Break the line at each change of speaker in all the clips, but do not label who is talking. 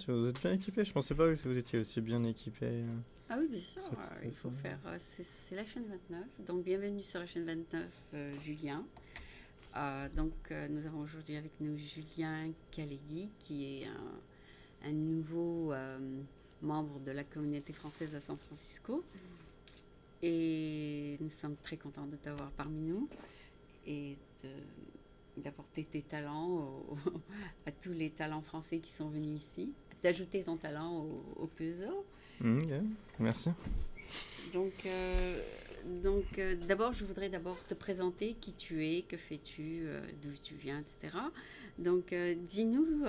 vous êtes bien équipé. Je pensais pas que vous étiez aussi bien équipé.
Ah oui, bien sûr, il faut
Professeur.
faire. C'est la chaîne 29. Donc, bienvenue sur la chaîne 29, Julien. Nous avons aujourd'hui avec nous Julien Calegui, qui est un nouveau membre de la communauté française à San Francisco. Et nous sommes très contents de t'avoir parmi nous et d'apporter tes talents à tous les talents français qui sont venus ici, d'ajouter ton talent au puzzle.
Yeah. Merci.
D'abord, je voudrais te présenter qui tu es, que fais-tu, d'où tu viens, etc. Dis-nous,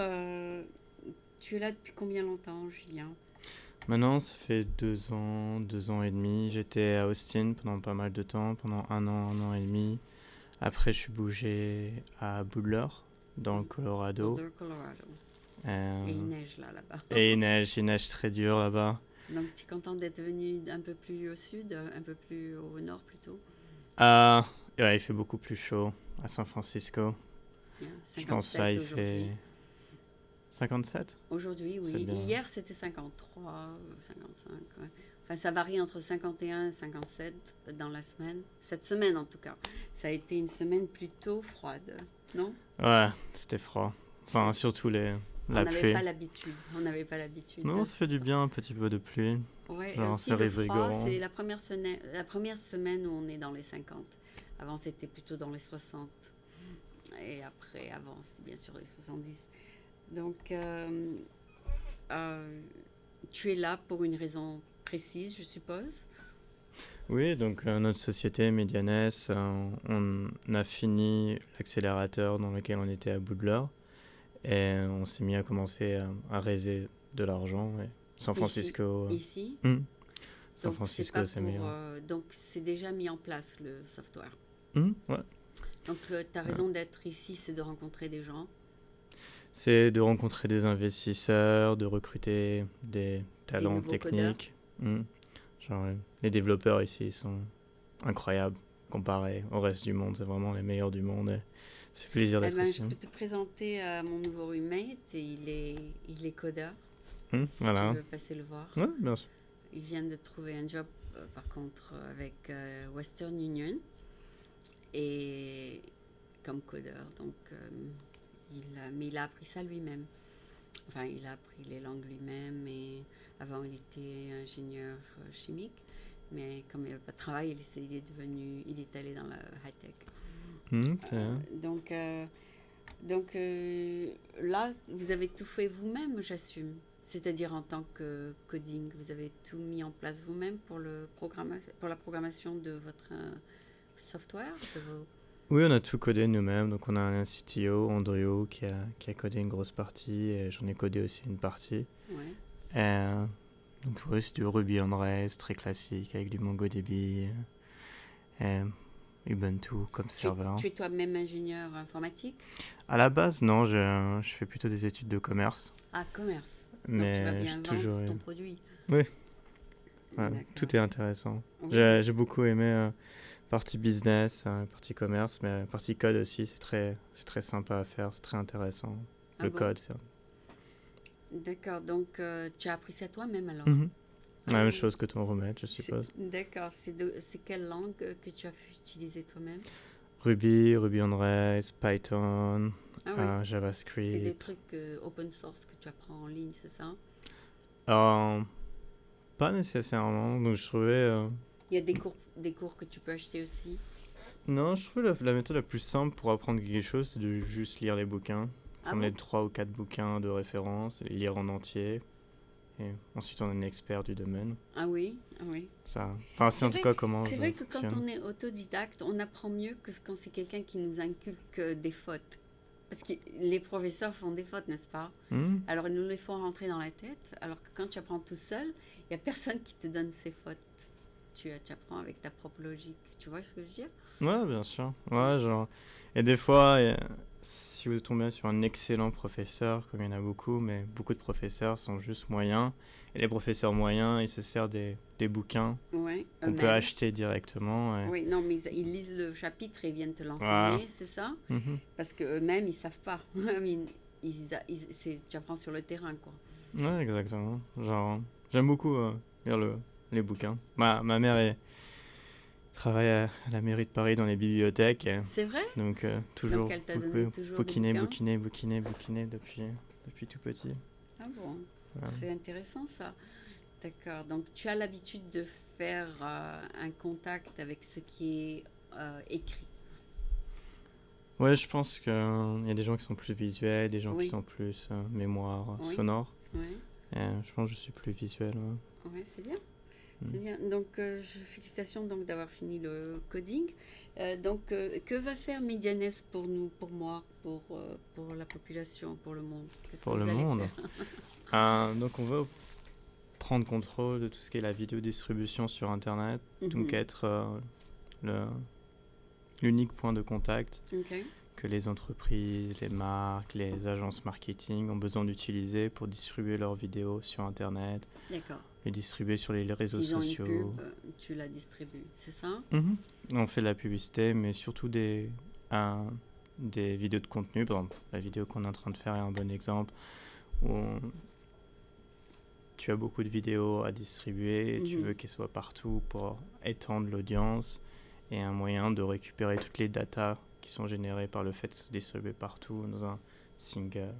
tu es là depuis combien longtemps, Julien?
Maintenant, ça fait 2 ans et demi. J'étais à Austin pendant pas mal de temps, pendant un an et demi. Après, je suis bougé à Boulder, dans le Colorado.
Boulder, Colorado. Et il neige là-bas.
Et il neige très dur là-bas.
Donc, tu es content d'être venu un peu plus au sud, un peu plus au nord plutôt?
Ouais, il fait beaucoup plus chaud à San Francisco.
Yeah,
je pense là, il fait 57.
Aujourd'hui, oui. Hier, c'était 53, 55. Ouais. Enfin, ça varie entre 51 et 57 dans la semaine. Cette semaine, en tout cas. Ça a été une semaine plutôt froide, non?
Ouais, c'était froid. Enfin, surtout la
pluie. On n'avait pas l'habitude.
Non, ça fait du bien, un petit peu de pluie.
Ouais,
genre,
aussi le froid, c'est la première semaine où on est dans les 50. Avant, c'était plutôt dans les 60. Et après, avant, c'est bien sûr les 70. Donc, tu es là pour une raison précise, je suppose?
Oui, donc notre société, Medianes, on a fini l'accélérateur dans lequel on était à Boudleur et on s'est mis à commencer à raiser de l'argent. Et San Francisco.
Ici
San Francisco, c'est meilleur.
Donc, c'est déjà mis en place le software.
Ouais.
Donc, ta raison d'être ici, c'est de rencontrer des gens?
C'est de rencontrer des investisseurs, de recruter des talents techniques. Genre, les développeurs ici ils sont incroyables comparés au reste du monde. C'est vraiment les meilleurs du monde. Et ça fait plaisir d'être ici.
Je peux te présenter mon nouveau roommate. Il est codeur. Si
voilà.
tu veux passer le voir.
Ouais, bien sûr.
Il vient de trouver un job, par contre, avec Western Union. Et comme codeur. Donc, mais il a appris ça lui-même. Enfin, il a appris les langues lui-même. Et avant, il était ingénieur chimique. Mais comme il n'y avait pas de travail, il est allé dans la high-tech. Là, vous avez tout fait vous-même, j'assume. C'est-à-dire en tant que coding, vous avez tout mis en place vous-même pour la programmation de votre software,
Oui, on a tout codé nous-mêmes. Donc, on a un CTO, Andrew, qui a codé une grosse partie. Et j'en ai codé aussi une partie.
Ouais.
Donc, oui, c'est du Ruby on Rails, très classique, avec du MongoDB, Ubuntu comme serveur.
Tu es toi-même ingénieur informatique?
À la base, non, je fais plutôt des études de commerce.
Ah, commerce.
Mais
donc, tu vas bien vendre ton produit.
Oui. Ouais, tout est intéressant. Oui, j'ai beaucoup aimé partie business, partie commerce, mais partie code aussi, c'est très sympa à faire, c'est très intéressant. Code, c'est...
D'accord, donc tu as appris ça toi-même alors?
La même chose que ton roommate, je suppose.
D'accord, c'est quelle langue que tu as utilisée toi-même?
Ruby on Rails, Python, JavaScript.
C'est des trucs open source que tu apprends en ligne, c'est ça?
Pas nécessairement, donc je trouvais...
Il y a des cours que tu peux acheter aussi?
Non, je trouve la méthode la plus simple pour apprendre quelque chose, c'est de juste lire les bouquins. Prendre les 3 ou 4 bouquins de référence, les lire en entier. Et ensuite, on est un expert du domaine.
Ah oui.
C'est en tout cas comment
c'est vrai que quand on est autodidacte, on apprend mieux que quand c'est quelqu'un qui nous inculque des fautes. Parce que les professeurs font des fautes, n'est-ce pas? Alors, ils nous les font rentrer dans la tête. Alors que quand tu apprends tout seul, il n'y a personne qui te donne ces fautes. Tu apprends avec ta propre logique. Tu vois ce que je veux dire?
Ouais, bien sûr. Ouais, genre... Et des fois, si vous tombez sur un excellent professeur, comme il y en a beaucoup, mais beaucoup de professeurs sont juste moyens. Et les professeurs moyens, ils se servent des bouquins qu'on peut acheter directement.
Oui, non, mais ils lisent le chapitre et viennent te l'enseigner, c'est ça? Parce qu'eux-mêmes, ils ne savent pas. tu apprends sur le terrain, quoi.
Ouais, exactement. Genre, j'aime beaucoup lire les bouquins. Ma mère travaille à la mairie de Paris dans les bibliothèques.
C'est vrai?
Donc, toujours
Donc elle t'a donné toujours des
bouquiner depuis tout petit.
Ah bon,
Ouais.
c'est intéressant ça. D'accord. Donc tu as l'habitude de faire un contact avec ce qui est écrit.
Ouais, je pense qu'il y a des gens qui sont plus visuels, des gens
Oui.
qui sont plus mémoire,
Oui.
sonore.
Oui.
Je pense que je suis plus visuel. Ouais.
Ouais, c'est bien. C'est bien. Donc, félicitations donc d'avoir fini le coding. Donc, que va faire Medianess pour nous, pour moi, pour la population, pour le monde? Qu'est-ce
Pour
que
le
vous allez
monde.
faire?
Donc, on veut prendre contrôle de tout ce qui est la vidéodistribution sur Internet. Donc, être l'unique point de contact que les entreprises, les marques, les agences marketing ont besoin d'utiliser pour distribuer leurs vidéos sur Internet.
D'accord.
Les distribuer sur les réseaux sociaux.
S'ils ont une pub, tu la distribues, c'est ça?
On fait de la publicité, mais surtout des vidéos de contenu. Par exemple, la vidéo qu'on est en train de faire est un bon exemple où tu as beaucoup de vidéos à distribuer et tu veux qu'elles soient partout pour étendre l'audience et un moyen de récupérer toutes les datas qui sont générées par le fait de se distribuer partout dans un single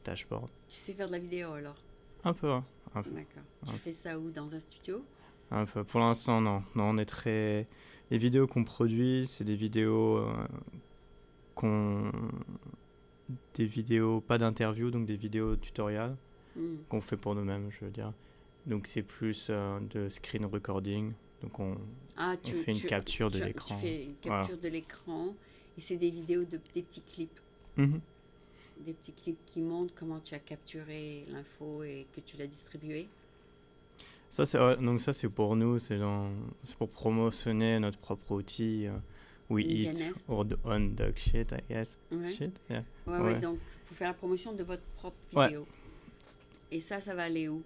dashboard.
Tu sais faire de la vidéo alors?
Un peu.
D'accord. Tu fais ça où? Dans un studio?
Un peu. Pour l'instant, non. Non, on est très... Les vidéos qu'on produit, c'est des vidéos des vidéos, pas d'interview, donc des vidéos tutoriels qu'on fait pour nous-mêmes, je veux dire. Donc c'est plus de screen recording. Donc on fait une capture de l'écran.
Tu fais une capture de l'écran et c'est des vidéos des petits clips. Des petits clips qui montrent comment tu as capturé l'info et que tu l'as distribuée.
Donc ça c'est pour nous, c'est pour promotionner notre propre outil. We eat or on dog shit, I guess.
Ouais.
Shit, yeah.
Ouais, donc pour faire la promotion de votre propre vidéo. Et ça va aller où?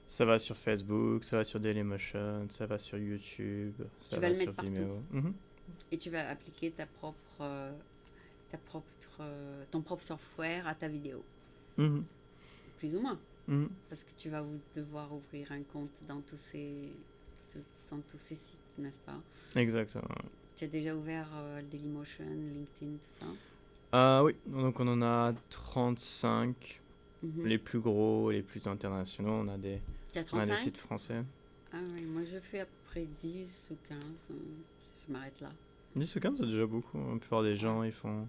Ça va sur Facebook, ça va sur Dailymotion, ça va sur YouTube, ça va sur Vimeo.
Et tu vas appliquer ton propre software à ta vidéo. Plus ou moins. Parce que tu vas devoir ouvrir un compte dans tous ces sites, n'est-ce pas?
Exactement.
Tu as déjà ouvert Dailymotion, LinkedIn, tout ça?
Oui, donc on en a 35. Les plus gros, les plus internationaux, on a des sites français.
Ah oui, moi je fais à peu près 10 ou 15, je m'arrête là.
10 ou 15, c'est déjà beaucoup. La plupart des gens, ils font...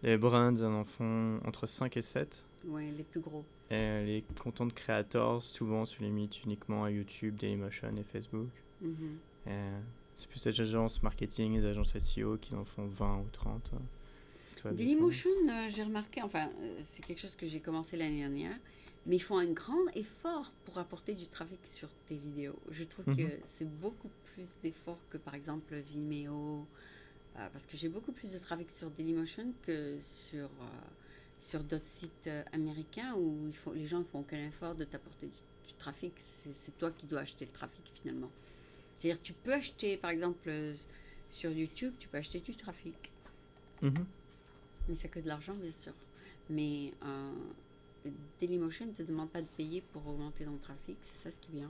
Les brands, ils en font entre 5 et 7.
Oui, les plus gros.
Et les content creators, souvent, se limitent uniquement à YouTube, Dailymotion et Facebook. Et c'est plus les agences marketing, les agences SEO qui en font 20 ou 30.
Dailymotion, j'ai remarqué, c'est quelque chose que j'ai commencé l'année dernière, mais ils font un grand effort pour apporter du trafic sur tes vidéos. Je trouve que c'est beaucoup plus d'efforts que par exemple Vimeo, parce que j'ai beaucoup plus de trafic sur Dailymotion que sur d'autres sites américains où les gens ne font aucun effort de t'apporter du trafic. C'est toi qui dois acheter le trafic finalement. C'est-à-dire tu peux acheter, par exemple, sur YouTube, tu peux acheter du trafic. Mais c'est que de l'argent, bien sûr. Mais Dailymotion ne te demande pas de payer pour augmenter ton trafic. C'est ça ce qui est bien.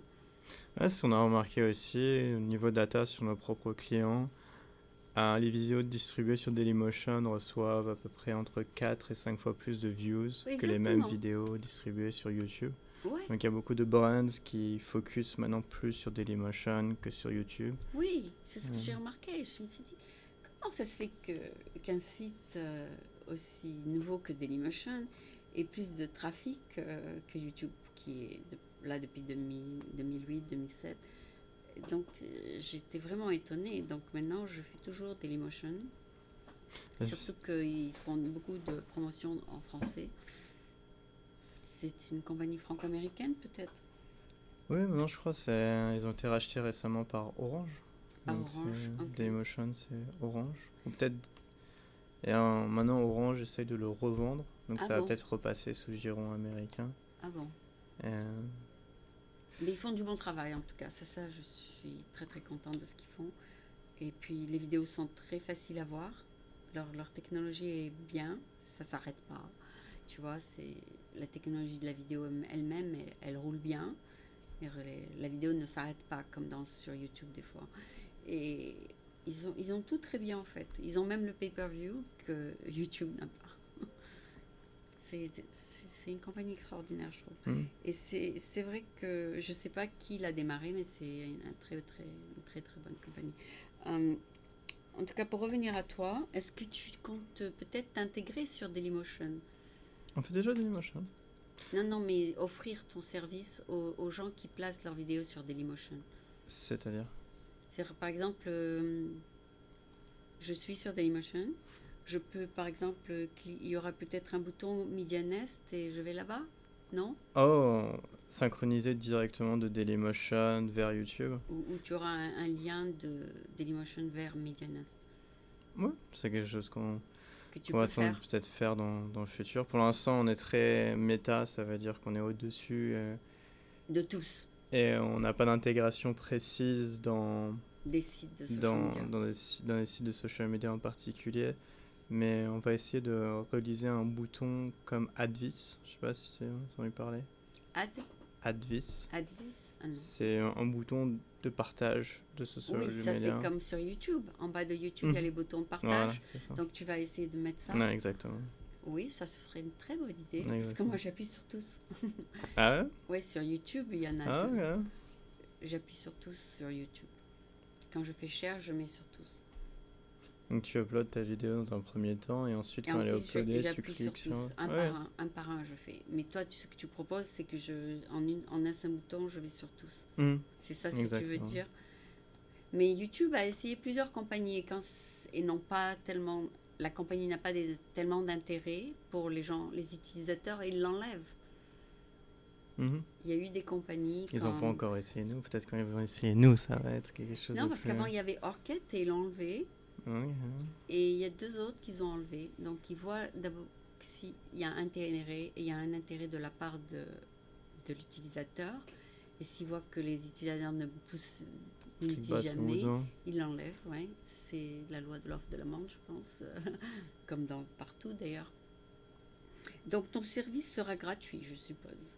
Ouais, ce qu'on a remarqué aussi, au niveau data sur nos propres clients, les vidéos distribuées sur Dailymotion reçoivent à peu près entre 4 et 5 fois plus de views que les mêmes vidéos distribuées sur YouTube.
Ouais.
Donc il y a beaucoup de brands qui focus maintenant plus sur Dailymotion que sur YouTube.
Oui, c'est ce que j'ai remarqué. Je me suis dit, comment ça se fait qu'un site aussi nouveau que Dailymotion ait plus de trafic que YouTube, qui est là depuis 2008-2007. Donc j'étais vraiment étonnée. Donc maintenant, je fais toujours Dailymotion. Surtout qu'ils font beaucoup de promotions en français. C'est une compagnie franco-américaine, peut-être?
Oui, maintenant je crois ils ont été rachetés récemment par Orange.
Orange, ok.
Dailymotion, c'est Orange. Ou peut-être... Et maintenant, Orange essaye de le revendre. Donc ça va peut-être repasser sous le giron américain.
Ah bon? Mais ils font du bon travail, en tout cas. C'est ça, je suis très très contente de ce qu'ils font. Et puis, les vidéos sont très faciles à voir. Leur technologie est bien. Ça ne s'arrête pas. tu vois, c'est la technologie de la vidéo elle-même, elle roule bien. La vidéo ne s'arrête pas comme sur YouTube des fois. Et ils ont tout très bien en fait. Ils ont même le pay-per-view que YouTube n'a pas. C'est une compagnie extraordinaire, je trouve. Et c'est vrai que je ne sais pas qui l'a démarré, mais c'est une très bonne compagnie. En tout cas, pour revenir à toi, est-ce que tu comptes peut-être t'intégrer sur Dailymotion?
On fait déjà Dailymotion.
Non, mais offrir ton service aux gens qui placent leurs vidéos sur Dailymotion.
C'est-à-dire?
Par exemple, je suis sur Dailymotion. Je peux, par exemple, il y aura peut-être un bouton Media Nest et je vais là-bas, non?
Oh, synchroniser directement de Dailymotion vers YouTube.
Ou tu auras un lien de Dailymotion vers Media Nest.
Ouais, c'est quelque chose qu'on
va
peut-être faire dans le futur. Pour l'instant, on est très méta, ça veut dire qu'on est au-dessus.
De tous.
Et on n'a pas d'intégration précise dans
des sites de social media.
Dans les sites de social media en particulier. Mais on va essayer de réaliser un bouton comme Advis. Je sais pas si c'est entendu parler. Advis. C'est un bouton de partage de social media.
Oui, ça c'est comme sur YouTube. En bas de YouTube, il y a les boutons de partage.
Voilà, c'est ça.
Donc tu vas essayer de mettre ça.
Ouais, exactement.
Oui, ça ce serait une très bonne idée.
Exactement.
Parce que moi j'appuie sur tous.
Ah ouais?
Oui, sur YouTube, il y en a deux.
Ouais.
J'appuie sur tous sur YouTube. Quand je fais share, je mets sur tous.
Donc tu uploads ta vidéo dans un premier temps et ensuite quand elle est uploadée, tu cliques sur tous.
Un par un je fais. Mais toi, ce que tu proposes, c'est que en un seul bouton, je vais sur tous. C'est ça ce que tu veux dire. Mais YouTube a essayé plusieurs compagnies et non pas tellement. La compagnie n'a pas tellement d'intérêt pour les gens, les utilisateurs, et ils l'enlèvent. Il y a eu des compagnies.
Ils n'ont pas encore essayé nous. Peut-être quand ils vont essayer nous, ça va être quelque chose.
Non, parce qu'avant il y avait Orchid et ils l'ont enlevé. Et il y a deux autres qu'ils ont enlevé. Donc ils voient d'abord s'il y a un intérêt, et il y a un intérêt de la part de l'utilisateur. Et s'ils voient que les utilisateurs n'utilisent jamais, ils l'enlèvent. Ouais. C'est la loi de l'offre de la demande, je pense, comme partout d'ailleurs. Donc ton service sera gratuit, je suppose.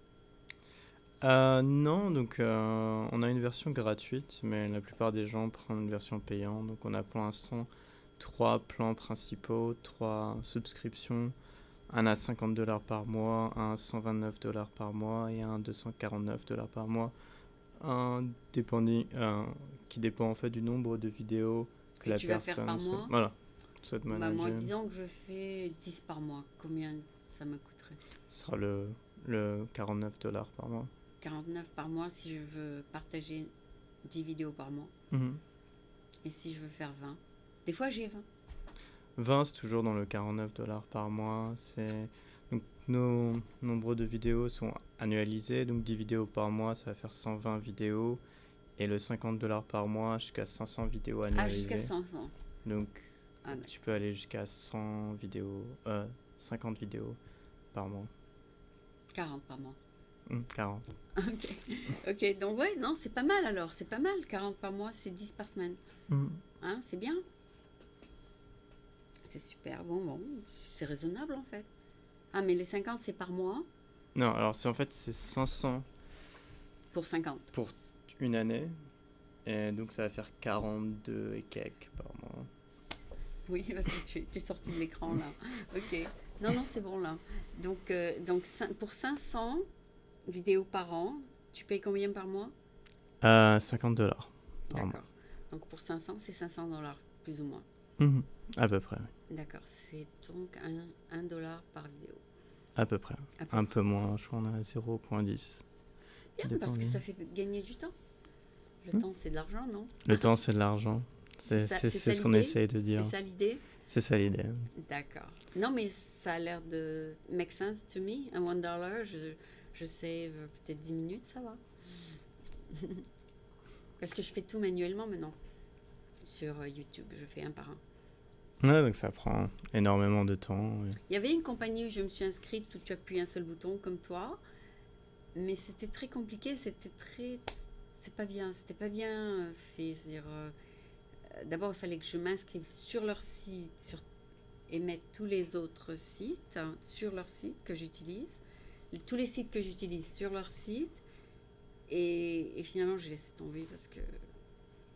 Non, donc on a une version gratuite, mais la plupart des gens prennent une version payante. Donc on a pour l'instant 3 plans principaux, 3 subscriptions. Un à $50 par mois, un à $129 par mois et un à $249 par mois. Un qui dépend en fait du nombre de vidéos que la personne
vas faire par mois.
Voilà.
Moi, disons que je fais 10 par mois. Combien ça me coûterait?
Ce sera le $49 par mois.
49 par mois si je veux partager 10 vidéos par mois. Et si je veux faire 20. Des fois, j'ai 20.
20, c'est toujours dans le $49 par mois. Donc, nos nombres de vidéos sont annualisés. Donc, 10 vidéos par mois, ça va faire 120 vidéos. Et le $50 par mois jusqu'à 500 vidéos annualisées.
Ah, jusqu'à 500.
Donc, tu peux aller jusqu'à 100 vidéos, 50 vidéos par mois.
40 par mois.
40.
Ok, donc ouais, non, c'est pas mal alors. C'est pas mal. 40 par mois, c'est 10 par semaine. Hein, c'est bien. C'est super. Bon, c'est raisonnable en fait. Ah, mais les 50, c'est par mois?
Non, alors c'est 500.
Pour 50.
Pour une année. Et donc ça va faire 42 et quelques par mois.
Oui, parce que tu es sorti de l'écran là. Ok. Non, c'est bon là. Donc pour 500 vidéos par an, tu payes combien par mois?
$50 par mois.
D'accord. Donc pour 500, c'est $500 plus ou moins.
À peu près.
D'accord. C'est donc $1 par vidéo.
À peu près. Un peu moins, je crois qu'on a 0,10.
C'est bien parce que ça fait gagner du temps. Le temps, c'est de l'argent, non?
Le temps, c'est de l'argent. C'est ce qu'on essaye de dire.
C'est ça l'idée?
C'est ça l'idée.
D'accord. Non, mais ça a l'air de make sense to me. $1, je save peut-être 10 minutes, ça va. Parce que je fais tout manuellement maintenant. Sur YouTube, je fais un par un.
Ouais, donc ça prend énormément de temps. Ouais.
Il y avait une compagnie où je me suis inscrite où tu appuies un seul bouton comme toi. Mais c'était très compliqué, c'était pas bien fait. D'abord, il fallait que je m'inscrive sur leur site et mettre tous les autres sites sur leur site que j'utilise, tous les sites que j'utilise sur leur site, et finalement j'ai laissé tomber parce que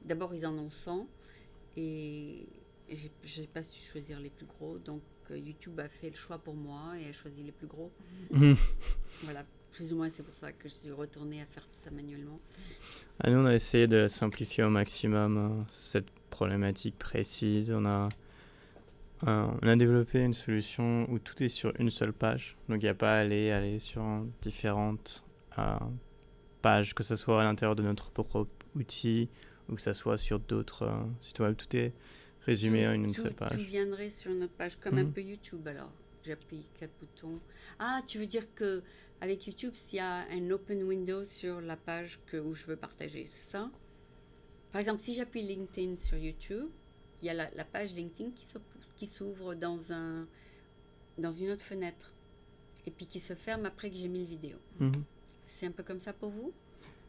d'abord ils en ont 100 et je n'ai pas su choisir les plus gros, donc YouTube a fait le choix pour moi et a choisi les plus gros. Voilà, plus ou moins c'est pour ça que je suis retournée à faire tout ça manuellement.
Nous on a essayé de simplifier au maximum cette problématique précise. On a développé une solution où tout est sur une seule page, donc il n'y a pas à aller sur différentes pages, que ce soit à l'intérieur de notre propre outil ou que ce soit sur d'autres sites web. Tout est résumé en une seule page.
Tout viendrait sur notre page, comme un peu YouTube alors. J'appuie 4 boutons. Ah, tu veux dire que avec YouTube, s'il y a un open window sur la page où je veux partager, c'est ça? Par exemple, si j'appuie LinkedIn sur YouTube, il y a la page LinkedIn qui s'ouvre dans une autre fenêtre et puis qui se ferme après que j'ai mis le vidéo. C'est un peu comme ça pour vous?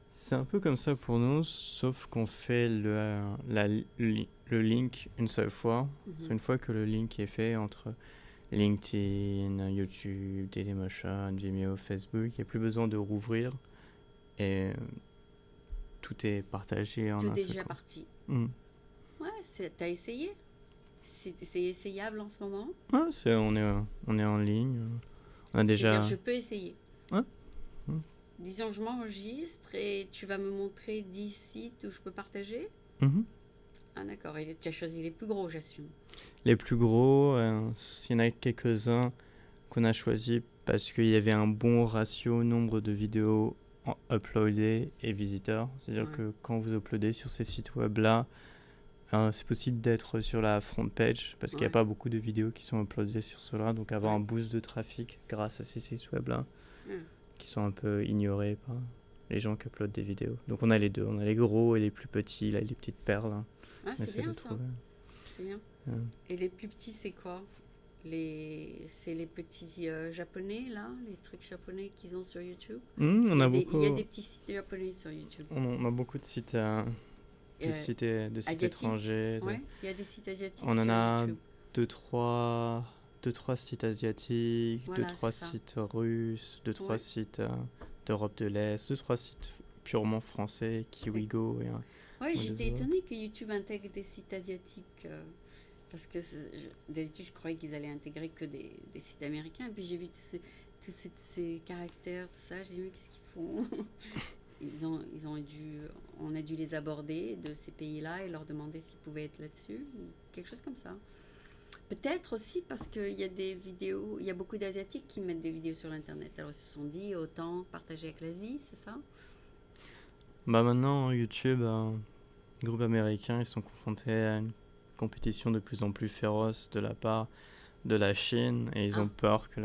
C'est un peu comme ça pour nous, sauf qu'on fait le link une seule fois. C'est une fois que le link est fait entre LinkedIn, YouTube, Dailymotion, Vimeo, Facebook, il n'y a plus besoin de rouvrir et tout est partagé en un seul coup.
Tout est déjà parti. Ouais, t'as essayé? C'est essayable en ce moment?
Ouais, on est en ligne. On a déjà...
C'est-à-dire, je peux essayer.
Ouais.
Disons, je m'enregistre et tu vas me montrer 10 sites où je peux partager? Ah d'accord, et tu as choisi les plus gros, j'assume.
Les plus gros, il y en a quelques-uns qu'on a choisis parce qu'il y avait un bon ratio nombre de vidéos uploadées et visiteurs. C'est-à-dire que quand vous uploadez sur ces sites web-là, c'est possible d'être sur la front page parce qu'il n'y a pas beaucoup de vidéos qui sont uploadées sur cela. Donc avoir un boost de trafic grâce à ces sites web-là qui sont un peu ignorés par les gens qui uploadent des vidéos. Donc on a les deux, on a les gros et les plus petits, là, les petites perles.
Ah, c'est bien ça. C'est bien. Et les plus petits, c'est quoi? C'est les petits japonais, là, les trucs japonais qu'ils ont sur YouTube. Il y a des petits sites japonais sur YouTube.
On a beaucoup de sites, sites étrangers.
Oui, il y a des sites asiatiques
on en a
sur YouTube.
deux, trois sites asiatiques,
Voilà,
2-3 sites russes, 2-3 sites d'Europe de l'Est, 2-3 sites purement français, Kiwigo.
Oui, j'étais étonnée que YouTube intègre des sites asiatiques. Parce que d'habitude, je croyais qu'ils allaient intégrer que des sites américains. Et puis j'ai vu tous ces caractères, tout ça. J'ai dit, mais qu'est-ce qu'ils font? On a dû les aborder de ces pays-là et leur demander s'ils pouvaient être là-dessus. Ou quelque chose comme ça. Peut-être aussi parce qu'il y a des vidéos, il y a beaucoup d'Asiatiques qui mettent des vidéos sur Internet. Alors ils se sont dit, autant partager avec l'Asie, c'est ça?
Maintenant, YouTube, les groupes américains, ils sont confrontés à une compétition de plus en plus féroce de la part de la Chine et ils ont peur que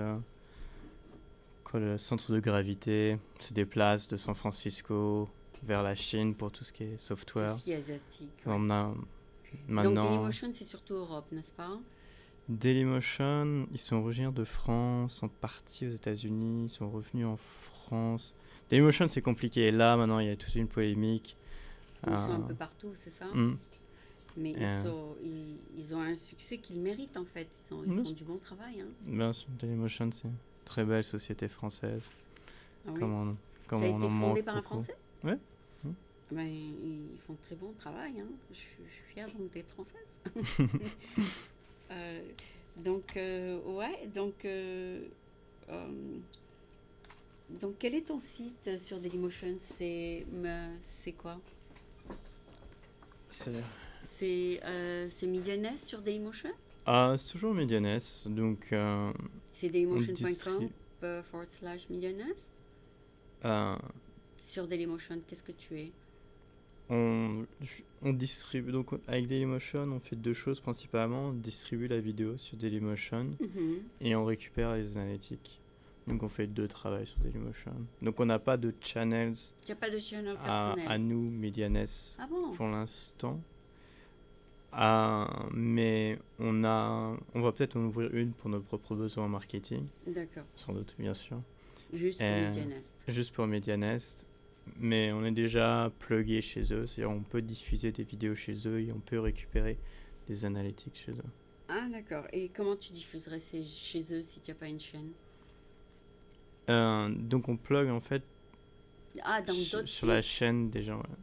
le centre de gravité se déplace de San Francisco vers la Chine pour tout ce qui est software.
Tout ce qui est asiatique.
Maintenant...
Donc Dailymotion, c'est surtout Europe, n'est-ce pas?
Dailymotion, ils sont originaires de France, sont partis aux États-Unis, ils sont revenus en France. Dailymotion, c'est compliqué. Là, maintenant, il y a toute une polémique.
Ils sont un peu partout, c'est ça? Mais ils ont un succès qu'ils méritent, en fait. Ils font du bon travail. Bien
sûr, Dailymotion, c'est une très belle société française.
Ah oui. Ça a été fondé par un Français?
Oui.
Ben, ils font de très bon travail. Je suis fière donc d'être française. Donc, quel est ton site sur Dailymotion? C'est quoi? C'est Medianess sur Dailymotion?
C'est toujours Medianess. Donc,
c'est dailymotion.com/Medianess? Sur Dailymotion, qu'est-ce que tu es?
On distribue, donc avec Dailymotion, on fait deux choses principalement. On distribue la vidéo sur Dailymotion et on récupère les analytiques. Donc on fait deux travaux sur Dailymotion. Donc on n'a pas de channels.
Tu n'as pas de channel personnel
à nous, Medianess, pour l'instant. Mais on va peut-être en ouvrir une pour nos propres besoins en marketing.
D'accord.
Sans doute, bien sûr.
Juste pour Medianess.
Juste pour Medianess. Mais on est déjà plugué chez eux, c'est-à-dire on peut diffuser des vidéos chez eux et on peut récupérer des analytics chez eux.
Ah, d'accord. Et comment tu diffuserais chez eux si tu n'as pas une chaîne?
Donc on plug en fait
Ah, dans d'autres
sur la
sites?
chaîne des gens. Ouais.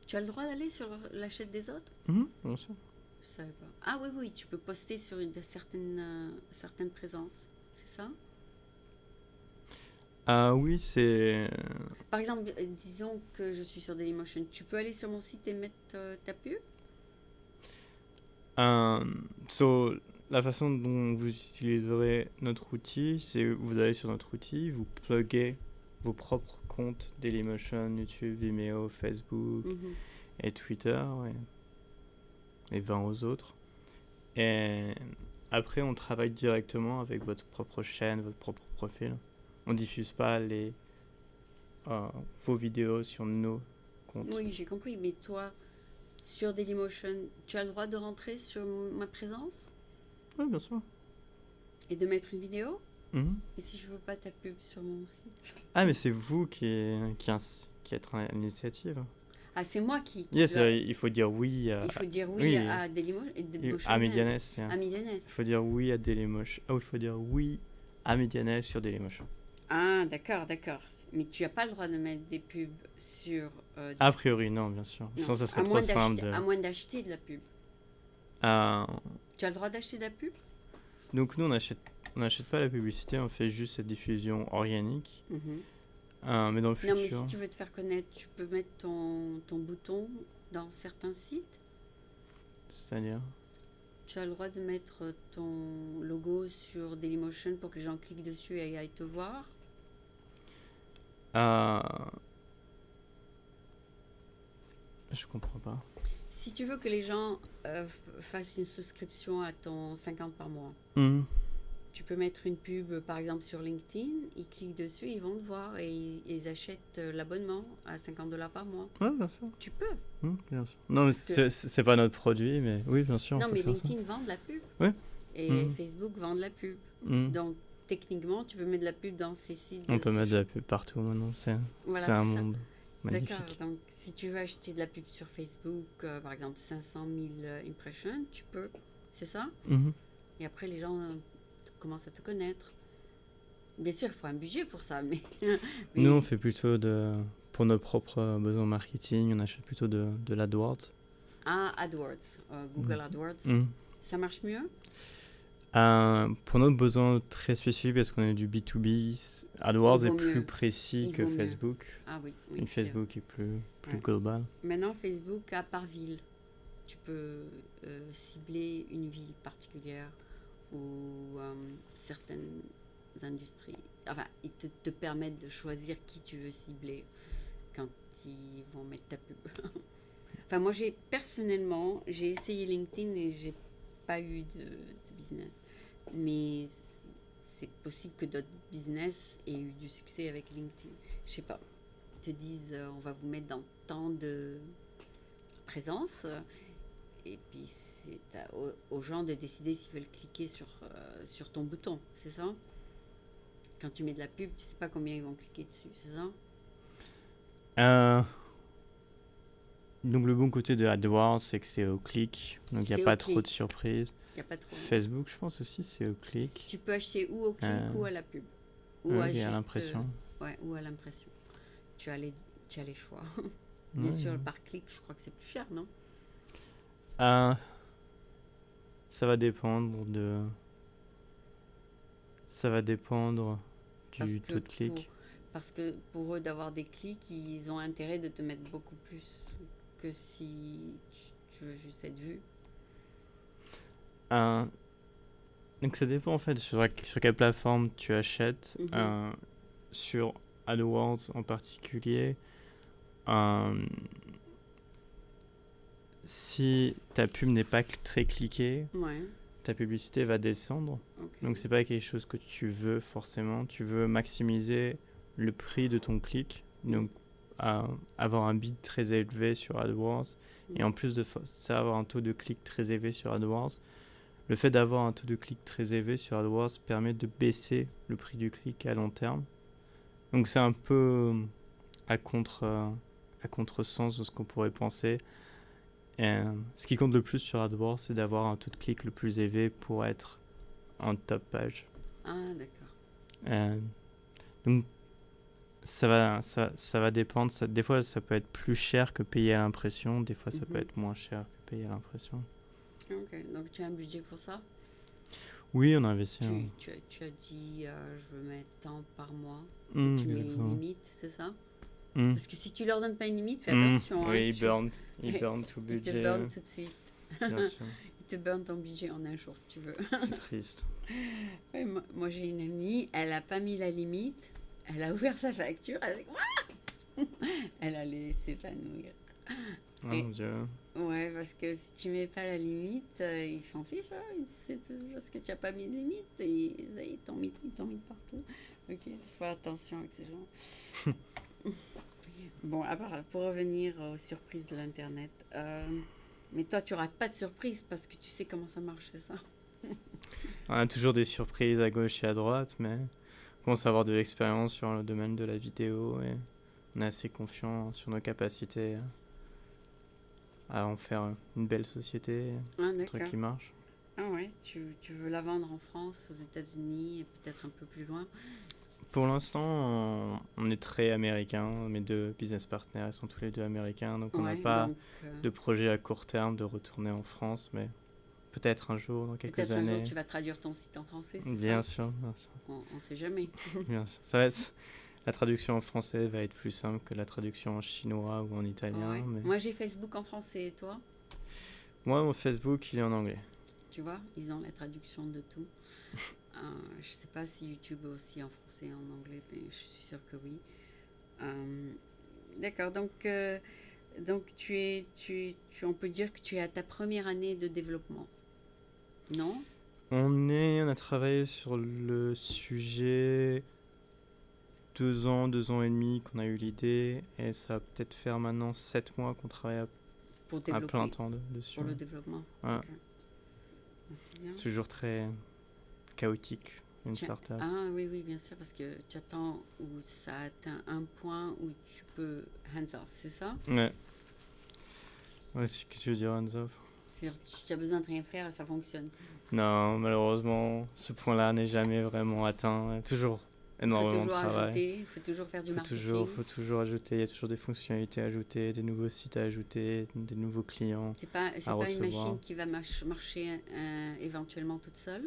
Tu as le droit d'aller sur la chaîne des autres?
Bien sûr.
Je savais pas. Ah oui, oui, tu peux poster sur certaines présences. C'est ça?
Ah oui, c'est...
Par exemple, disons que je suis sur Dailymotion. Tu peux aller sur mon site et mettre ta pub?
So, la façon dont vous utiliserez notre outil, c'est vous allez sur notre outil, vous pluguez vos propres comptes Dailymotion, YouTube, Vimeo, Facebook et Twitter et 20 aux autres. Et après, on travaille directement avec votre propre chaîne, votre propre profil. On diffuse pas vos vidéos sur nos comptes.
Oui, j'ai compris. Mais toi, sur Dailymotion, tu as le droit de rentrer sur ma présence
Oui, bien sûr.
et de mettre une vidéo?
Mhm.
Et si je veux pas ta pub sur mon site?
Ah, mais c'est vous qui êtes à l'initiative.
Ah, c'est moi qui
Yes, il faut dire oui à...
Il faut dire oui,
oui.
à Dailymotion.
À Medianes.
À Medianes.
Il faut dire oui à Dailymotion. Ah, il faut dire oui à Medianes sur Dailymotion.
Ah, d'accord, d'accord. Mais tu n'as pas le droit de mettre des pubs sur...
A priori, non, bien sûr.
Non.
Sinon, ça serait trop simple.
À moins d'acheter de la pub. Tu as le droit d'acheter de la pub?
Donc nous, on n'achète pas la publicité, on fait juste cette diffusion organique. Mais dans le futur...
Non, mais si tu veux te faire connaître, tu peux mettre ton bouton dans certains sites.
C'est-à-dire?
Tu as le droit de mettre ton logo sur Dailymotion pour que les gens cliquent dessus et aillent te voir.
Je comprends pas.
Si tu veux que les gens fassent une souscription à ton 50 par mois, tu peux mettre une pub, par exemple, sur LinkedIn, ils cliquent dessus, ils vont te voir et ils achètent l'abonnement à $50 par mois.
Oui, bien sûr.
Tu peux.
Bien sûr. Non, mais c'est pas notre produit, mais oui, bien sûr.
Non, mais LinkedIn vend de la pub.
Oui.
Et Facebook vend de la pub. Donc, techniquement, tu peux mettre de la pub dans ces sites.
On peut mettre de la pub partout maintenant, c'est un monde magnifique.
D'accord, donc si tu veux acheter de la pub sur Facebook, par exemple 500 000 impressions, tu peux, c'est ça? Et après, les gens commencent à te connaître. Bien sûr, il faut un budget pour ça, mais...
Nous, on fait plutôt pour nos propres besoins marketing, on achète plutôt de l'AdWords.
Ah, AdWords, Google AdWords. Ça marche mieux?
Pour notre besoin très spécifique, parce qu'on est du B2B, AdWords est plus précis que Facebook.
Ah oui,
et Facebook est plus global.
Maintenant, Facebook a par ville. Tu peux cibler une ville particulière ou certaines industries. Enfin, ils te permettent de choisir qui tu veux cibler quand ils vont mettre ta pub. Enfin, moi, personnellement, j'ai essayé LinkedIn et j'ai pas eu de business. Mais c'est possible que d'autres business aient eu du succès avec LinkedIn. Je sais pas. Ils te disent, on va vous mettre dans tant de présence. Et puis, c'est aux gens de décider s'ils veulent cliquer sur ton bouton. C'est ça? Quand tu mets de la pub, tu sais pas combien ils vont cliquer dessus. C'est ça?
Donc le bon côté de AdWords, c'est que c'est au clic, donc il n'y a pas trop de surprises. Facebook, je pense aussi, c'est au clic.
Tu peux acheter ou au clic ou à la pub.
Ou à l'impression.
Ou à l'impression. Tu as les choix. Bien sûr, par clic, je crois que c'est plus cher, non?
Ça va dépendre du taux de clic.
Parce que pour eux, d'avoir des clics, ils ont intérêt de te mettre beaucoup plus que si tu veux juste être vu.
Donc ça dépend en fait sur quelle plateforme tu achètes. Sur AdWords en particulier, si ta pub n'est pas très cliquée, ta publicité va descendre. Donc c'est pas quelque chose que tu veux forcément. Tu veux maximiser le prix de ton clic, donc avoir un bid très élevé sur AdWords et en plus de ça avoir un taux de clic très élevé sur AdWords. Le fait d'avoir un taux de clic très élevé sur AdWords permet de baisser le prix du clic à long terme. Donc c'est un peu à contresens de ce qu'on pourrait penser. Et ce qui compte le plus sur AdWords, c'est d'avoir un taux de clic le plus élevé pour être en top page.
Ah, d'accord.
Donc, ça va dépendre. Des fois, ça peut être plus cher que payer à l'impression. Des fois, ça peut être moins cher que payer à l'impression.
Ok, donc tu as un budget pour ça?
Oui, on a investi.
Tu as dit, je veux mettre tant par mois. Tu mets une limite, c'est ça? Parce que si tu leur donnes pas une limite, fais attention.
Oui, ils burnent tout le budget.
Ils te burnent tout de suite.
Bien sûr.
Ils te burnent ton budget en un jour, si tu veux.
C'est triste.
Ouais, moi, j'ai une amie, elle n'a pas mis la limite. Elle a ouvert sa facture. Elle allait s'épanouir.
Oh mon Dieu.
Ouais, parce que si tu mets pas la limite, ils s'en fichent. Hein. C'est parce que tu n'as pas mis de limite. Et ils t'ont mis partout. Ok, il faut faire attention avec ces gens. Bon, pour revenir aux surprises de l'Internet. Mais toi, tu rates pas de surprises parce que tu sais comment ça marche, c'est ça?
On a toujours des surprises à gauche et à droite, mais on commence à avoir de l'expérience sur le domaine de la vidéo et on est assez confiant sur nos capacités à en faire une belle société, un truc qui marche.
Ah ouais, tu veux la vendre en France, aux États-Unis et peut-être un peu plus loin?
Pour l'instant, on est très américain. Mes 2 business partners sont tous les 2 américains, donc on n'a pas de projet à court terme de retourner en France, mais peut-être un jour, dans quelques années.
Peut-être un jour, tu vas traduire ton site en français, c'est ça?
Bien sûr.
On ne sait jamais.
Bien sûr. La traduction en français va être plus simple que la traduction en chinois ou en italien.
Ouais.
Mais...
Moi, j'ai Facebook en français, et toi?
Moi, mon Facebook, il est en anglais.
Tu vois, ils ont la traduction de tout. Je sais pas si YouTube est aussi en français et en anglais, mais je suis sûre que oui. D'accord, donc on peut dire que tu es à ta première année de développement, non?
On a travaillé sur le sujet 2 ans et demi qu'on a eu l'idée, et ça va peut-être faire maintenant 7 mois qu'on travaille à plein temps dessus.
Pour le développement.
Ouais.
Okay.
C'est toujours très chaotique, une startup.
Ah oui, bien sûr, parce que tu attends où ça atteint un point où tu peux hands-off, c'est ça?
Ouais. Qu'est-ce que tu veux dire hands-off?
C'est-à-dire que tu as besoin de rien faire et ça fonctionne.
Non, malheureusement, ce point-là n'est jamais vraiment atteint. Il y a toujours énormément de travail.
Il faut toujours faire du marketing.
Il faut toujours ajouter, il y a toujours des fonctionnalités à ajouter, des nouveaux sites à ajouter, des nouveaux clients.
C'est pas une machine qui va marcher éventuellement toute seule?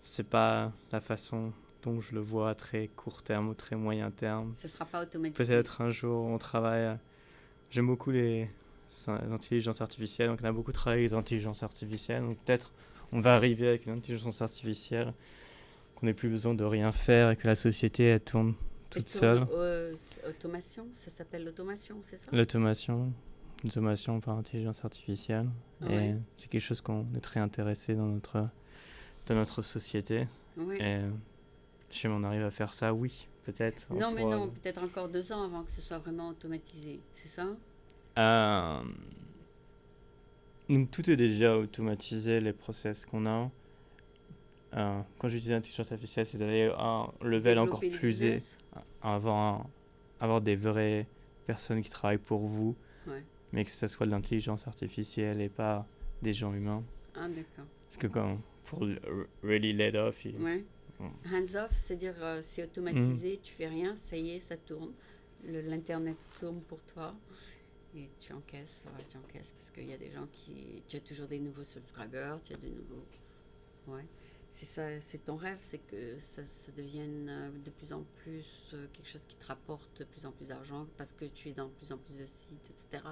C'est pas la façon dont je le vois à très court terme ou très moyen terme.
Ce sera pas automatisé.
Peut-être un jour on travaille. J'aime beaucoup les intelligences artificielles, donc on a beaucoup travaillé avec les intelligences artificielles. Donc peut-être on va arriver avec une intelligence artificielle qu'on n'ait plus besoin de rien faire et que la société elle tourne toute seule.
Automation, ça s'appelle l'automation, c'est ça?
L'automation par intelligence artificielle. Et c'est quelque chose qu'on est très intéressé dans notre société.
Ouais.
Et si on arrive à faire ça, oui, peut-être.
Non, mais non, peut-être encore 2 ans avant que ce soit vraiment automatisé, c'est ça?
Donc tout est déjà automatisé, les process qu'on a. Quand j'utilise l'intelligence artificielle, c'est d'aller à un level encore plus élevé, avoir des vraies personnes qui travaillent pour vous, mais que ce soit de l'intelligence artificielle et pas des gens humains.
Ah, d'accord.
Parce que pour really let off...
Hands-off, c'est-à-dire c'est automatisé, tu fais rien, ça y est, ça tourne. L'internet tourne pour toi et tu encaisses parce qu'il y a des gens tu as toujours des nouveaux subscribers, tu as des nouveaux... Ouais, c'est ça, c'est ton rêve, c'est que ça devienne de plus en plus quelque chose qui te rapporte de plus en plus d'argent parce que tu es dans de plus en plus de sites, etc.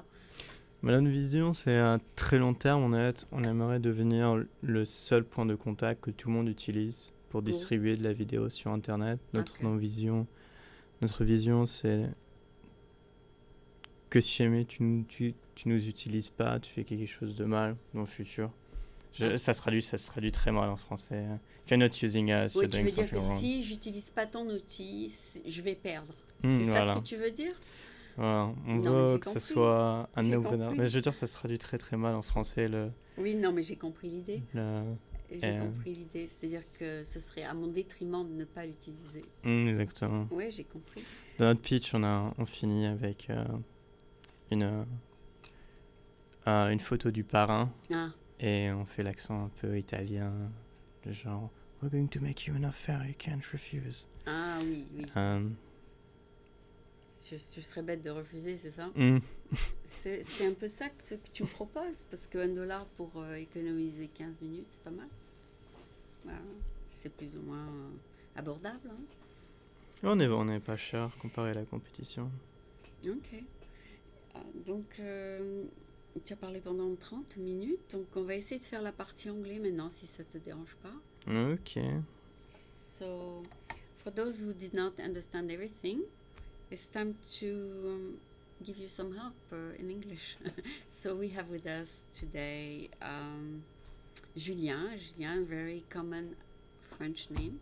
Mais notre vision, c'est à très long terme, on aimerait devenir le seul point de contact que tout le monde utilise pour distribuer de la vidéo sur Internet. Notre vision, c'est que si jamais tu nous utilises pas, tu fais quelque chose de mal dans le futur. Ça se traduit très mal en français. If you're not using us, you're doing something wrong.
Tu veux dire que si j'utilise pas ton outil, je vais perdre. C'est ça ce que tu veux dire?
Voilà. On veut que ce soit un no-brainer. Mais je veux dire, ça se traduit très très mal en français.
Oui, non, mais j'ai compris l'idée. J'ai compris l'idée, c'est-à-dire que ce serait à mon détriment de ne pas l'utiliser.
Exactement.
Oui, j'ai compris.
Dans notre pitch, on finit avec une photo du parrain.
Ah.
Et on fait l'accent un peu italien, genre « We're going to make you an offer you can't refuse ».
Ah oui, oui. Je serais bête de refuser, c'est ça? C'est un peu ça ce que tu me proposes, parce que $1 pour économiser 15 minutes, c'est pas mal. C'est plus ou moins abordable. Hein?
On n'est pas cher comparé à la compétition.
Ok. Donc, tu as parlé pendant 30 minutes, donc on va essayer de faire la partie anglais maintenant, si ça te dérange pas.
Ok.
So, for those who did not understand everything, it's time to give you some help in English. So we have with us today Julien, very common French name.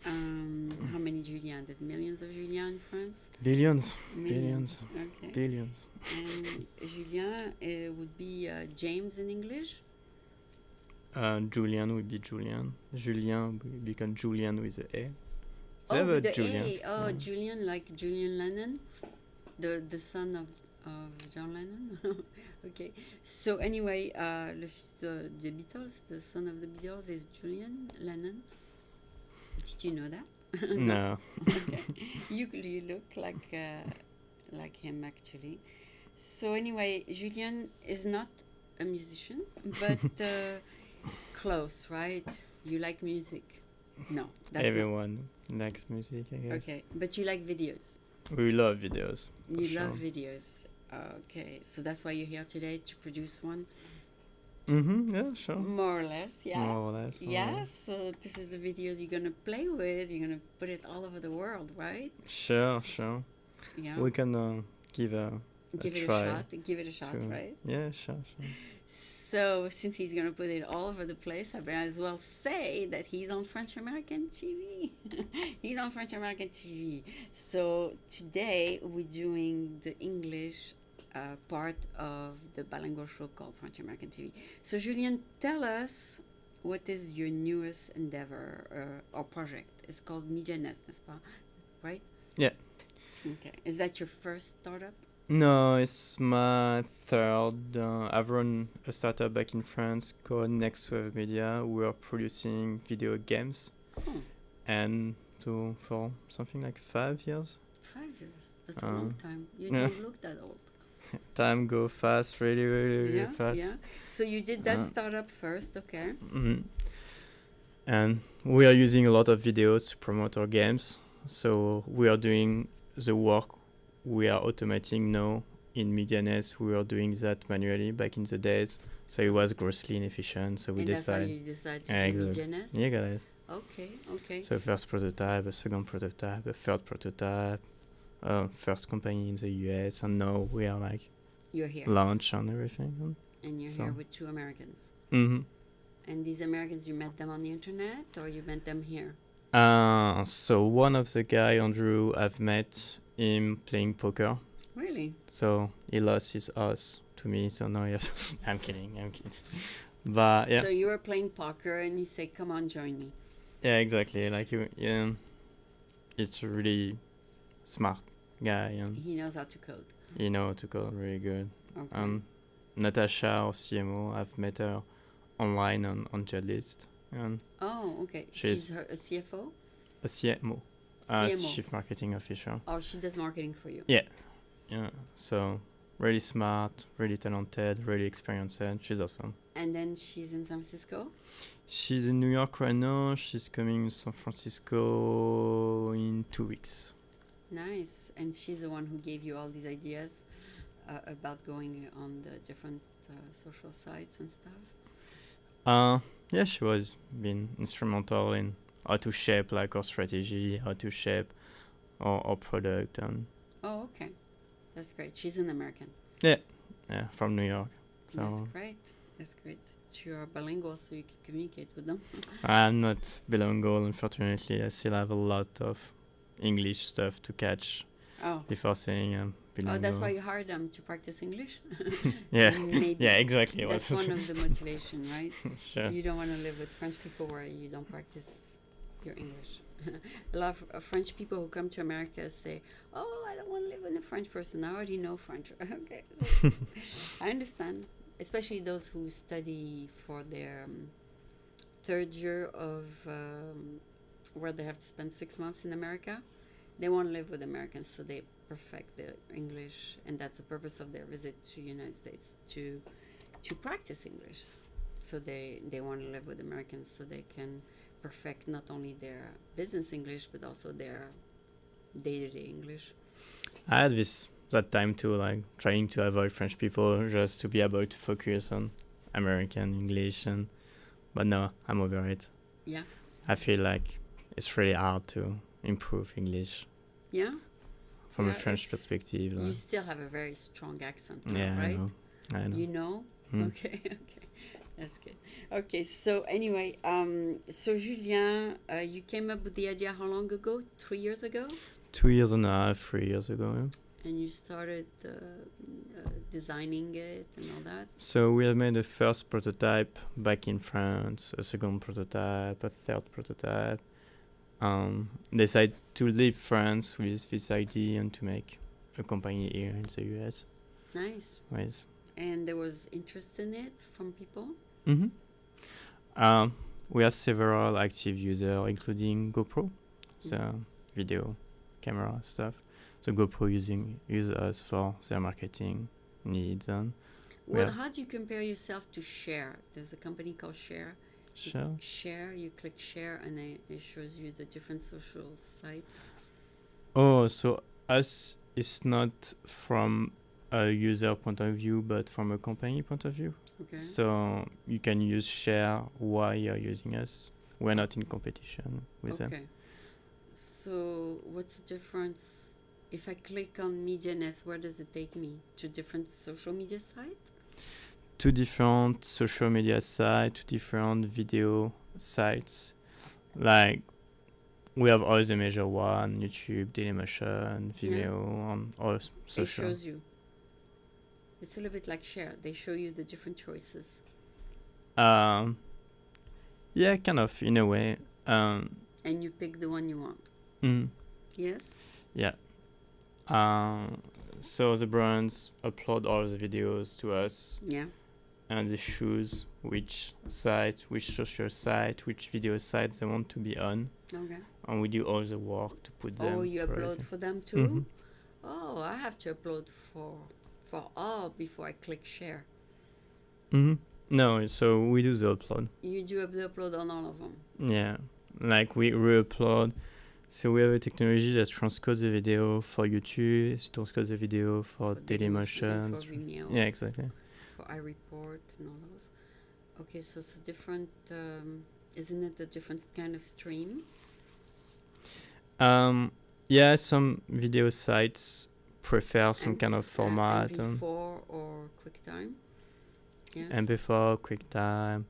How many Julien? There's millions of Julien in France?
Billions.
Okay.
Billions.
And Julien would be James in English?
Julian would be Julian. Julien would become Julian with a A.
With the Julian. A. Oh, yeah. Julian, like Julian Lennon, the son of John Lennon. Okay. So anyway, le fils des Beatles, the son of the Beatles is Julian Lennon. Did you know that?
No.
Okay. You look like him actually. So anyway, Julien is not a musician, but close, right? You like music? No, that's
everyone likes music, I guess.
Okay, but you like videos.
We love videos.
You love videos. Okay, so that's why you're here today to produce one.
Yeah, sure.
More or less, yeah.
More or less.
Yeah, so this is the videos you're gonna play with. You're gonna put it all over the world, right?
Sure.
Yeah.
We can give it
a shot, right?
Yeah, sure.
So since he's gonna put it all over the place, I might as well say that he's on French American TV. He's on French American TV. So today we're doing the English part of the bilingual show called French American TV. So Julien, tell us what is your newest endeavor or project. It's called Media Nest, n'est-ce pas? Right?
Yeah.
Okay. Is that your first startup?
No, it's my third. I've run a startup back in France called Next Wave Media. We are producing video games.
Oh.
And for something like 5 years.
5 years? That's a long time. You don't look that old.
Time go fast, really fast.
Yeah. So you did that startup first, okay.
Mm-hmm. And we are using a lot of videos to promote our games. So we are doing the work we are automating now in MediaNest. We were doing that manually back in the days. So it was grossly inefficient. So we decided.
That's why you decided to do MediaNest?
Yeah, got it.
Okay.
So first prototype, a second prototype, a third prototype. First company in the US, and now we are like
you're here
launch and everything.
And you're here with 2 Americans.
Mm-hmm.
And these Americans, you met them on the internet or you met them here?
So one of the guy, Andrew, I've met him playing poker.
Really?
So he lost his house to me. So now I'm kidding. But yeah.
So you were playing poker and you say, "Come on, join me."
Yeah, exactly. Like it's really smart guy, and
he knows how to code.
He knows how to code really good.
Okay.
Natasha, our CMO, I've met her online on Jetlist. And
okay. She's a CFO?
A CMO.
CMO.
Chief Marketing Officer.
Oh, she does marketing for you.
Yeah. So really smart, really talented, really experienced. She's awesome.
And then she's in San Francisco?
She's in New York right now. She's coming to San Francisco in 2 weeks.
Nice. And she's the one who gave you all these ideas about going on the different social sites and stuff?
Yeah, she was been instrumental in how to shape like our strategy, how to shape our product.
Oh, okay. That's great. She's an American.
Yeah, from New York. So
That's great. You're bilingual, so you can communicate with them.
I'm not bilingual, unfortunately. I still have a lot of English stuff to catch before saying I'm bilingual.
Oh, that's why you hired them to practice English?
Yeah, yeah, exactly.
That's one of the motivation, right?
Sure.
You don't want to live with French people where you don't practice your English. A lot of French people who come to America say, "Oh, I don't want to live with a French person. I already know French." Okay, so I understand, especially those who study for their third year of where they have to spend 6 months in America. They want to live with Americans, so they perfect their English, and that's the purpose of their visit to United States, to practice English. So they want to live with Americans so they can perfect not only their business English but also their day-to-day English.
I had that time too, like trying to avoid French people just to be able to focus on American English, but no, I'm over it.
Yeah.
I feel like it's really hard to improve English.
Yeah.
From a French perspective.
You still have a very strong accent now,
yeah,
right?
I know.
You know? Okay. That's good. Okay, so anyway, so Julien, you came up with the idea how long ago? 3 years ago?
2 years and a half, 3 years ago. Yeah.
And you started designing it and all that?
So we have made a first prototype back in France, a second prototype, a third prototype. Decided to leave France with this idea and to make a company here in the US.
Nice.
Yes.
And there was interest in it from people?
Mm-hmm. We have several active users, including GoPro, so video camera stuff. So GoPro use us for their marketing needs. And
well, how do you compare yourself to Share? There's a company called Share.
Share.
You click Share and it shows you the different social sites.
Oh, so us is not from a user point of view, but from a company point of view.
Okay.
So you can use Share while you're using us. We're not in competition with them.
Okay. So what's the difference? If I click on MediaNest, where does it take me? To different social media sites?
2 different social media sites, 2 different video sites. Like, we have all the major one, YouTube, Dailymotion, Vimeo, on all social.
It shows you. It's a little bit like Share. They show you the different choices.
Yeah, kind of, in a way.
And you pick the one you want. Yes?
Yeah. So the brands upload all the videos to us.
Yeah.
And they choose which site, which social site, which video site they want to be on.
Okay.
And we do all the work to put them.
Oh, you upload for them too?
Mm-hmm.
Oh, I have to upload for all before I click Share.
No, so we do the upload.
You do the upload on all of them?
Yeah. Like we re-upload. So we have a technology that transcodes the video for YouTube, transcodes the video for Dailymotion.
For Vimeo.
Yeah, exactly.
For iReport and all those. Okay, so it's a different, isn't it a different kind of stream?
Yeah, some video sites prefer some kind of format.
MP4 or QuickTime? Yes.
MP4, QuickTime,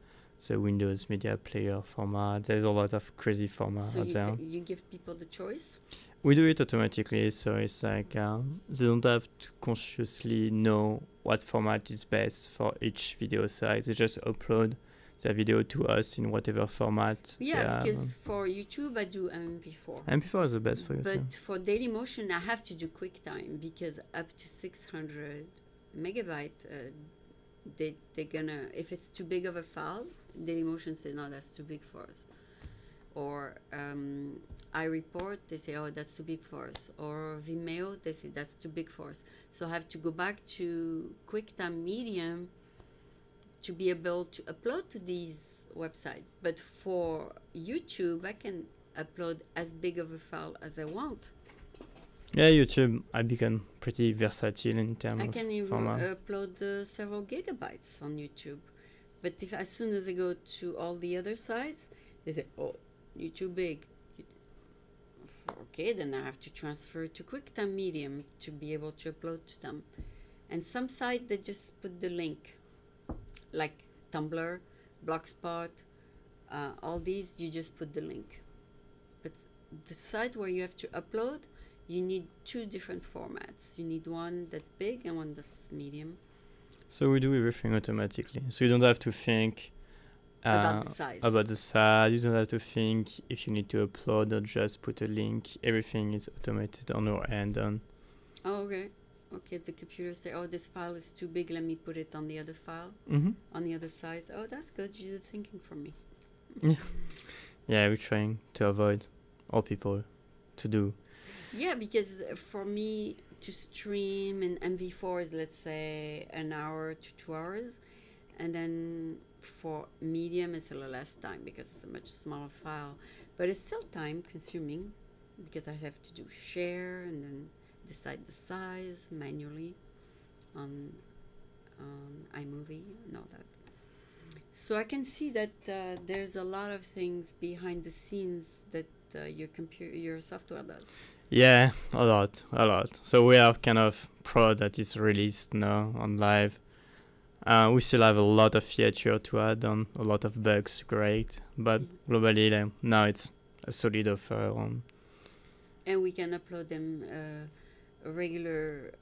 the Windows Media Player format. There's a lot of crazy formats
so
there.
You give people the choice?
We do it automatically, so it's like they don't have to consciously know what format is best for each video site. They just upload their video to us in whatever format.
Yeah, because for YouTube I do MP4.
MP4 is the best for YouTube.
But for Dailymotion I have to do QuickTime because up to 600 megabyte, they're gonna, if it's too big of a file, Dailymotion says no, that's too big for us. Or iReport, they say, oh, that's too big for us. Or Vimeo, they say that's too big for us. So I have to go back to QuickTime Medium to be able to upload to these websites. But for YouTube, I can upload as big of a file as I want.
Yeah, YouTube, I become pretty versatile in terms of
I can even
format.
upload several gigabytes on YouTube. But if as soon as I go to all the other sites, they say, oh, you're too big. Okay, then I have to transfer to QuickTime Medium to be able to upload to them. And some sites, they just put the link. Like Tumblr, Blogspot, all these, you just put the link. But the site where you have to upload, you need 2 different formats. You need one that's big and one that's medium.
So we do everything automatically. So you don't have to think
About the size.
About the size, you don't have to think if you need to upload or just put a link. Everything is automated on our end.
Oh, okay. Okay, the computer say, oh, this file is too big, let me put it on the other file, on the other size. Oh, that's good, you're thinking for me.
Yeah, we're trying to avoid all people to do.
Yeah, because for me to stream in MV4 is, let's say, an hour to 2 hours, and then for medium it's a little less time because it's a much smaller file, but it's still time consuming because I have to do share and then decide the size manually on iMovie and all that. So I can see that there's a lot of things behind the scenes that your software does.
Yeah, a lot. So we are kind of proud that it's released now on live. We still have a lot of feature to add on, a lot of bugs to create, but globally now it's a solid offer on.
And we can upload them regular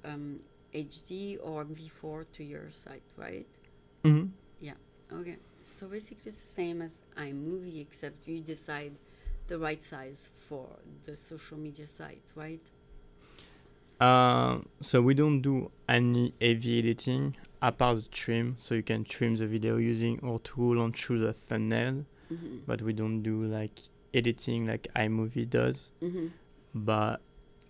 HD or MV4 to your site, right?
Mm-hmm.
Yeah. Okay. So basically it's the same as iMovie, except you decide the right size for the social media site, right?
So we don't do any heavy editing apart the trim. So you can trim the video using our tool and choose a thumbnail, but we don't do like editing like iMovie does. But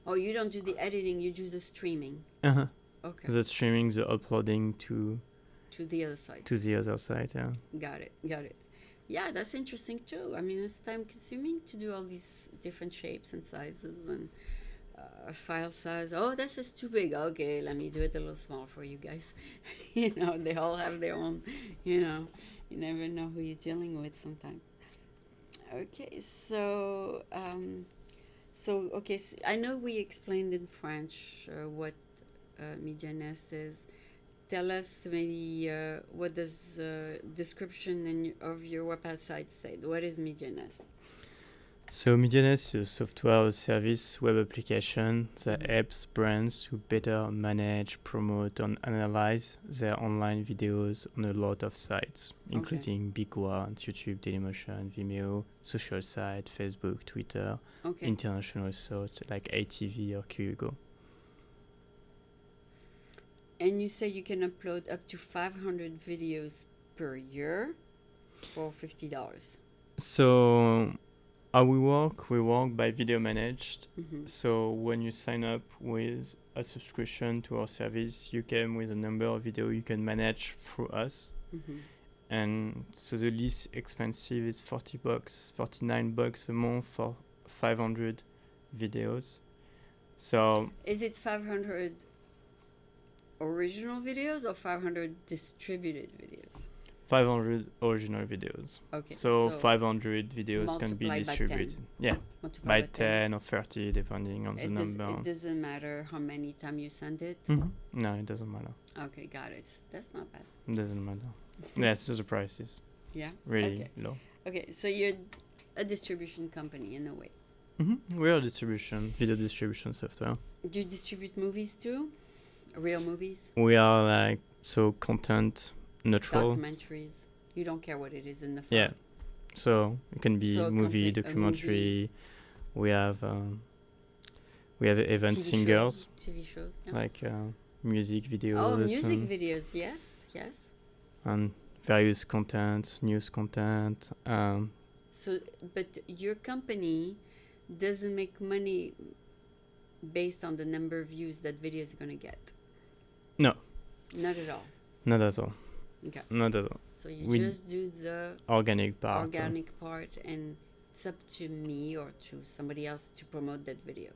you don't do the editing, you do the streaming. Okay.
The streaming, the uploading to
the other side.
To the other side, yeah.
Got it. Yeah, that's interesting too. I mean, it's time consuming to do all these different shapes and sizes and file size. Oh, this is too big. Okay, let me do it a little small for you guys. They all have their own, you never know who you're dealing with sometimes. Okay, so I know we explained in French what Media.Nest is. Tell us maybe what does description of your website say? What is Media.Nest?
So Media.Nest is a software service web application that helps brands to better manage, promote, and analyze their online videos on a lot of sites, including big ones, YouTube, Dailymotion, Vimeo, social site, Facebook, Twitter, international sites like ATV or Qyugo.
And you say you can upload up to 500 videos per year for $50.
So how we work by video managed. So when you sign up with a subscription to our service, you come with a number of video you can manage through us. And so the least expensive is $40, $49 a month for 500 videos. So
is it 500 original videos or 500 distributed videos?
500 original videos.
Okay.
So 500 videos can be distributed. By 10 or 30 depending on the number.
It doesn't matter how many times you send it?
No, it doesn't matter.
Okay, got it. That's not bad.
It doesn't matter. Yes, the price is really low.
Okay, so you're a distribution company in a way.
We are video distribution software.
Do you distribute movies too? Real movies?
We are content neutral.
Documentaries. You don't care what it is in the file.
Yeah. So it can be movie, documentary. We have event singers.
TV shows. Yeah.
Like music videos.
Oh, music videos. Yes.
And various content, news content.
But your company doesn't make money based on the number of views that video is going to get?
No.
Not at all?
Not at all.
Okay.
Not at all.
So you just do the
organic part.
And it's up to me or to somebody else to promote that video.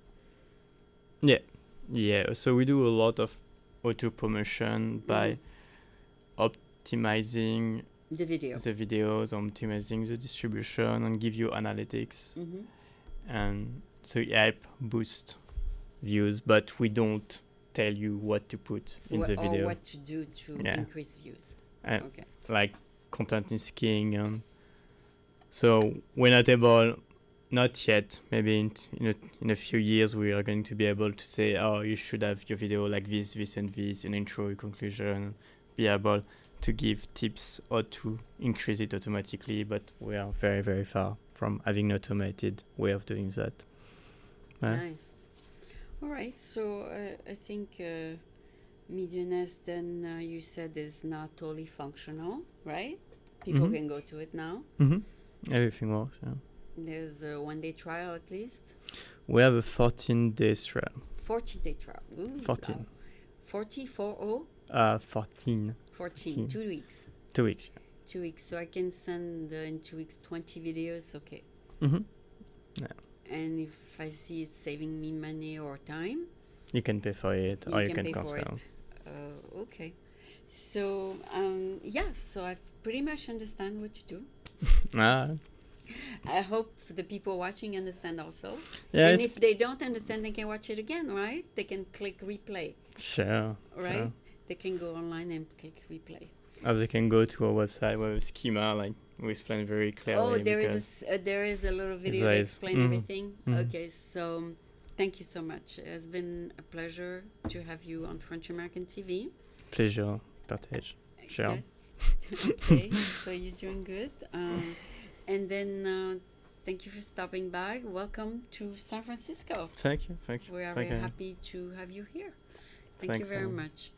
Yeah. So we do a lot of auto promotion by optimizing the videos, optimizing the distribution, and give you analytics. And so it help boost views, but we don't tell you what to put in the video.
Or what to do to increase views.
Like content is king. So we're not able, not yet, maybe in a few years we are going to be able to say, oh, you should have your video like this, and this, an intro, a conclusion, be able to give tips how to increase it automatically, but we are very, very far from having an automated way of doing that.
Nice. All right, so I think Medianest, then you said, is not totally functional, right? People can go to it now.
Everything works, yeah.
There's a one-day trial at least.
We have a 14-day trial.
14-day trial. Ooh,
14.
Wow. 40, 4-0?
14.
14, 2 weeks.
2 weeks.
2 weeks. So I can send in 2 weeks 20 videos, okay.
Yeah.
And if I see it's saving me money or time,
you can pay for it, or you can cancel.
Okay. So, so I pretty much understand what you do. I hope the people watching understand also. Yeah, and if they don't understand, they can watch it again, right? They can click replay.
Sure.
Right?
Sure.
They can go online and click replay.
Or they can go to our website where a schema, like we explain very clearly.
Oh, there is a little video that explains everything. Okay, so thank you so much. It has been a pleasure to have you on French American TV.
Pleasure, partage. Sure.
Yes. Okay, so you're doing good. And then thank you for stopping by. Welcome to San Francisco.
Thank you.
We are very happy to have you here. Thank you very much.